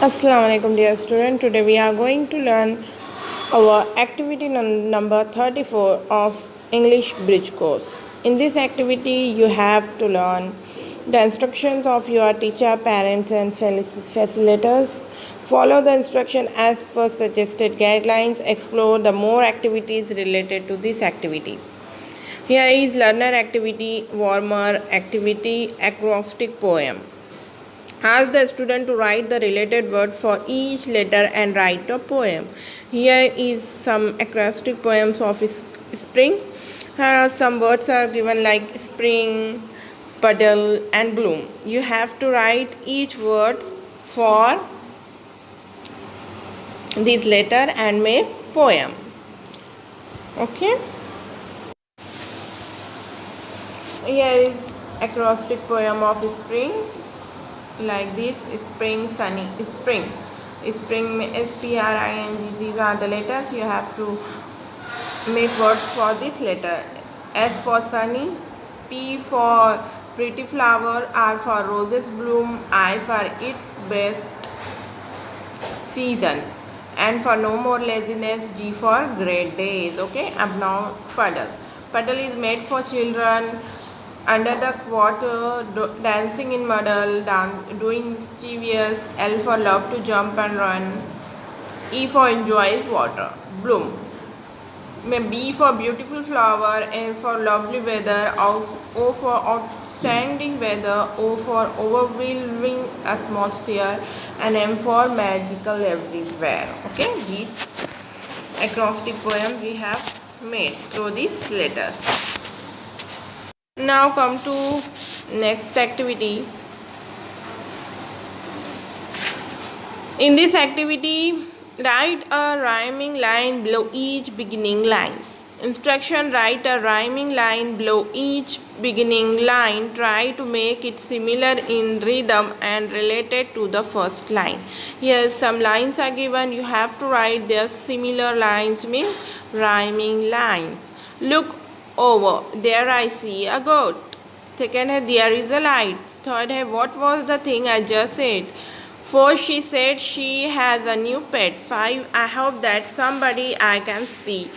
Assalamualaikum dear student. Today we are going to learn our activity number 34 of English Bridge course. In this activity you have to learn the instructions of your teacher, parents and facilitators. Follow the instruction as per suggested guidelines. Explore the more activities related to this activity. Here is learner activity, warmer activity, acrostic poem. Ask the student to write the related word for each letter and write a poem. Here is some acrostic poems of spring. Some words are given like spring, puddle and bloom. You have to write each word for this letter and make poem. Okay. Here is acrostic poem of spring. Like this: spring, sunny, spring में spring, these are the letters. You have to make words for this letter. S for sunny, P for pretty flower, R for roses bloom, I for its best season, and for no more laziness, G for great days. Okay, अब now puddle is made for children under the water, dancing in muddle, doing mischievous. L for love to jump and run. E for enjoys water. Bloom. B for beautiful flower. N for lovely weather. O for outstanding weather. O for overwhelming atmosphere. And M for magical everywhere. Okay, these acrostic poems we have made through these letters. Now come to next activity. In this activity, write a rhyming line below each beginning line. Instruction: write a rhyming line below each beginning line. Try to make it similar in rhythm and related to the first line. Here some lines are given. You have to write their similar lines, means rhyming lines. Look over, there I see a goat. Second है, there is a light. Third है, what was the thing I just said? Fourth, she said she has a new pet. 5, I hope that somebody I can see.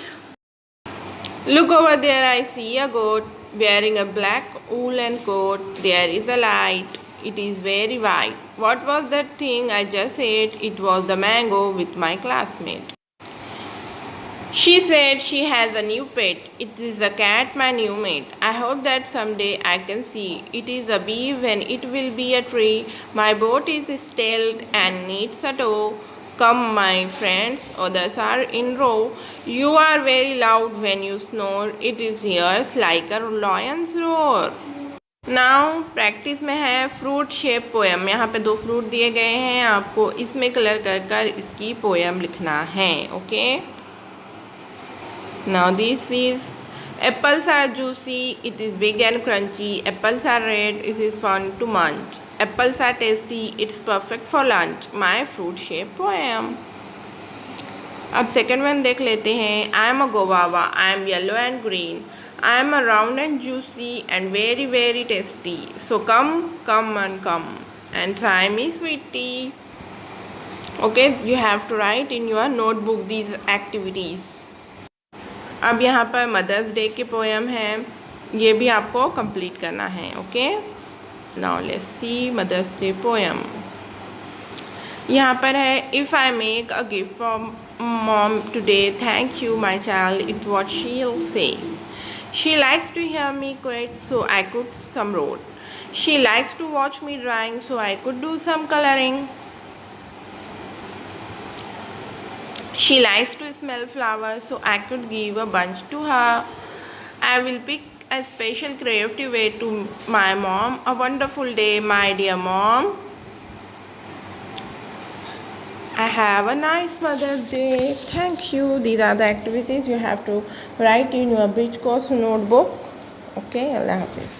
Look over there, I see a goat wearing a black woolen coat. There is a light. It is very white. What was that thing I just said? It was the mango with my classmate. She said she has a new pet. It is a cat, my new mate. I hope that someday I can see. It is a bee when it will be a tree. My boat is sailed and needs a tow. Come, my friends, others are in row. You are very loud when you snore. It is here like a lion's roar. Now practice में है fruit shape poem. यहाँ पे 2 fruit दिए गए हैं, आपको इसमें colour कर कर इसकी पोएम लिखना है. Okay. Now this is apples are juicy, it is big and crunchy. Apples are red, it is fun to munch. Apples are tasty, it's perfect for lunch. My fruit shape poem. अब second one देख लेते हैं. I am a guava, I am yellow and green. I am a round and juicy and very very tasty. So come, come and come and try me sweetie. Okay, you have to write in your notebook these activities. अब यहाँ पर mother's day के poem हैं, ये भी आपको complete करना है. Okay, now let's see mother's day poem. यहाँ पर है, if I make a gift for mom today, thank you my child, it what she will say. She likes to hear me quiet, so I could some road. She likes to watch me drawing, so I could do some colouring. She likes to smell flowers, so I could give a bunch to her. I will pick a special creative way to my mom. A wonderful day, my dear mom. I have a nice Mother's Day. Thank you. These are the activities you have to write in your bridge course notebook. Okay, Allah Hafiz.